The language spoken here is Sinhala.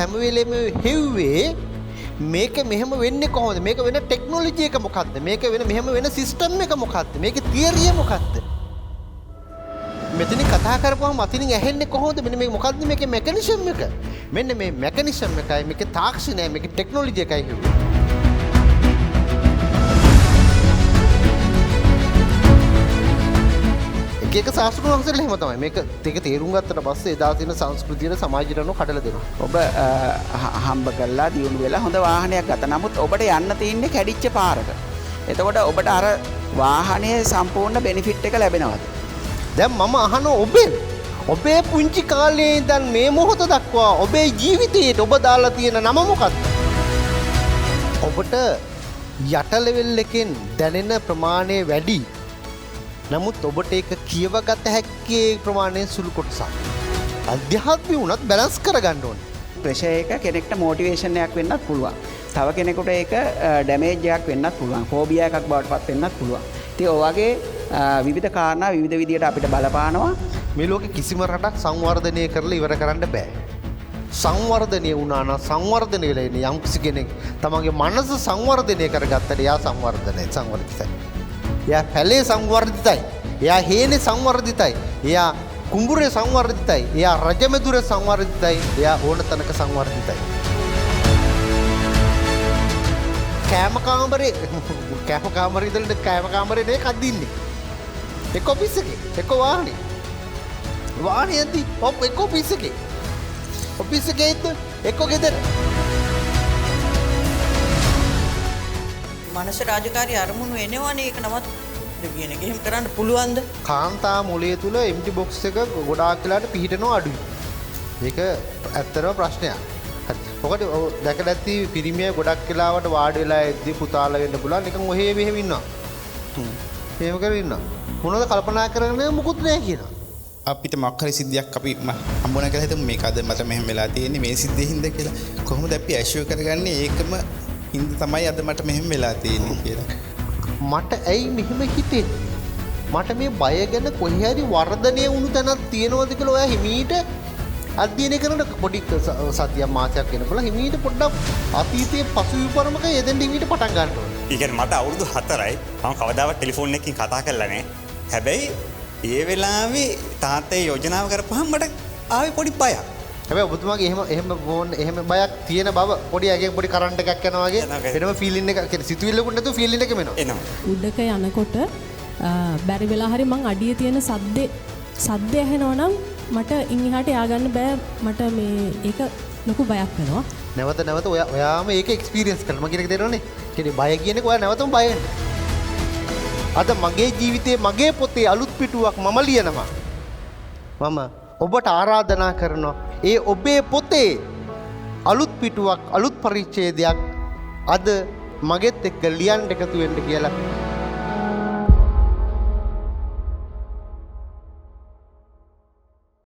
හැම වෙලේම හෙව්වේ මේක මෙහෙම වෙන්නේ කොහොමද? මේක වෙන ටෙක්නොලොජි එක මොකක්ද? මේක වෙන මෙහෙම වෙන සිස්ටම් එක මොකක්ද? මේකේ තියරිය මොකක්ද? මෙතන කතා කරපුවම අතින් ඇහෙන්නේ කොහොමද? මෙන්න මේක මොකක්ද මේකේ මෙකැනිසම් එක? මෙන්න මේ මෙකැනිසම් එකයි මේකේ තාක්ෂණයයි මේකේ ටෙක්නොලොජි එකයි හෙව්වේ. එක ශාස්ත්‍රඥ වහන්සේලා එහෙම තමයි මේක තේරුම් ගත්තට පස්සේ එදා තියෙන සංස්කෘතියට සමාජයට අනුව කඩලා දෙනවා. ඔබ හම්බ කරලා දියුණු වෙලා හොඳ වාහනයක් ගත්තා. නමුත් ඔබට යන්න තියෙන්නේ කැඩිච්ච පාරක. එතකොට ඔබට අර වාහනයේ සම්පූර්ණ බෙනිෆිට් එක ලැබෙනවද? දැන් මම අහන ඔබේ පුංචි කාලේ ඉඳන් මේ මොහොත දක්වා ඔබේ ජීවිතයට ඔබ දාලා තියෙන නම මොකක්ද? ඔබට යට ලෙවල් එකෙන් දැනෙන ප්‍රමාණය වැඩි. නමුත් ඔබට ඒක කියවගත හැක්කේ ප්‍රමාණය සුළු කොටසක්. අධ්‍යාත්මය වුණත් බැලන්ස් කරගන්න ඕනේ. ප්‍රෙෂර් එක කෙනෙක්ට මොටිවේෂන් එකක් වෙන්නත් පුළුවන්. තව කෙනෙකුට ඒක ඩැමේජ් එකක් වෙන්නත් පුළුවන්. ෆෝබියා එකක් බවට පත් වෙන්නත් පුළුවන්. ඉතින් ඔය වගේ විවිධ කාරණා විවිධ විදියට අපිට බලපානවා. මේ ලෝකේ කිසිම රටක් සංවර්ධනය කරලා ඉවර කරන්න බෑ. සංවර්ධනය වුණා නම් සංවර්ධනය වෙලා ඉන්නේ යම්කිසි කෙනෙක් තමන්ගේ මනස සංවර්ධනය කරගත්තට එයා සංවර්ධිතයි. එයා පැලේ සංවර්ධිතයි. එයා හේනේ සංවර්ධිතයි. එයා කුඹුරේ සංවර්ධිතයි. එයා රජමෙදුරේ සංවර්ධිතයි. එයා ඕන තැනක සංවර්ධිතයි. කෑම කාමරේ ඉඳලා කෑම කාමරේ නේ කද්දින්නේ. එක්ක ඔෆිස් එකේ, එක්ක වාහනේ. වාහනේ යද්දි එක්ක ඔෆිස් එකේ. ඔෆිස් එකේ ඉන්න එක්ක ගෙදර. මනස රාජකාරී අරමුණු එනවනේ ඒක නවත් කියන එක එහෙම කරන්න පුළුවන්ද? කාන්තා මොලේ තුල එම්ටි බොක්ස් එක ගොඩාක් වෙලාට පිහිටනවා අඩුයි. මේක ඇත්තටම ප්‍රශ්නයක්. හරි. මොකද දැකලා ඇති පිරිමිය ගොඩක් වෙලාවට වාඩි වෙලා ඉද්දි පුතාලා වෙන්න පුළුවන් නිකන් ඔහේ මෙහෙම ඉන්නවා. එහෙම කරගෙන ඉන්නවා. මොනවද කල්පනා කරගෙන මුකුත් නැහැ කියනවා. අපිට මොකක් හරි සිද්ධියක් අපි හම්බුනා කියලා හිතමු මේක අද මට මෙහෙම වෙලා තියෙන්නේ මේ සිද්ධියෙන් හින්දා කියලා. කොහොමද අපි ඇෂුවර් කරගන්නේ ඒකම හින්දා තමයි අද මට මෙහෙම වෙලා තියෙන්නේ කියලා. මට ඇයි මෙහෙම හිතෙන්නේ? මට මේ බය ගැන කොහේ හරි වර්ධනය වුණු තැනක් තියෙනවද කියලා ඔයා හිමීට අධ්‍යයනය කරන පොඩි සතියක් මාසයක් වෙනකොට හිමීට පොඩ්ඩක් අතීතයේ පසුවිපරමක යෙදෙන්න හිමීට පටන් ගන්න ඕනේ. ඒ කියන්නේ මට අවුරුදු 4යි මම කවදාවත් ටෙලිෆෝන් එකකින් කතා කරලා නැහැ. හැබැයි ඒ වෙලාවේ තාත්තේ යෝජනාව කරපුවාම මට ආවේ පොඩි බයක්. හැබැයි ඔබතුමාගේ එහෙම බයක් තියෙන බව පොඩි ඇගෙන් පොඩි කරන්ට් එකක් යනවා වගේ වෙනම ෆීලින් එක කියන්නේ සිතුවිල්ලකුත් නැතුව ෆීලින් එකම එනවා. උඩක යනකොට බැරි වෙලා හරි මං අඩියේ තියෙන සද්ද ඇහෙනවා නම් මට ඉන් එහාට ය아가න්න බෑ. මට මේ ඒක ලොකු බයක් වෙනවා. නැවත ඔයාම ඒක එක්ස්පීරියන්ස් කරලා මම කියන එක තේරෙනවනේ. කියන්නේ බය කියන්නේ ඔයා නැවතම බය වෙනවා. අද මගේ ජීවිතේ මගේ පොතේ අලුත් පිටුවක් මම ලියනවා. මම ඔබට ආරාධනා කරනවා ඒ ඔබේ පොතේ අලුත් පිටුවක් අලුත් පරිච්ඡේදයක් අද මගෙත් එක්ක ලියන්න එකතු වෙන්න කියලා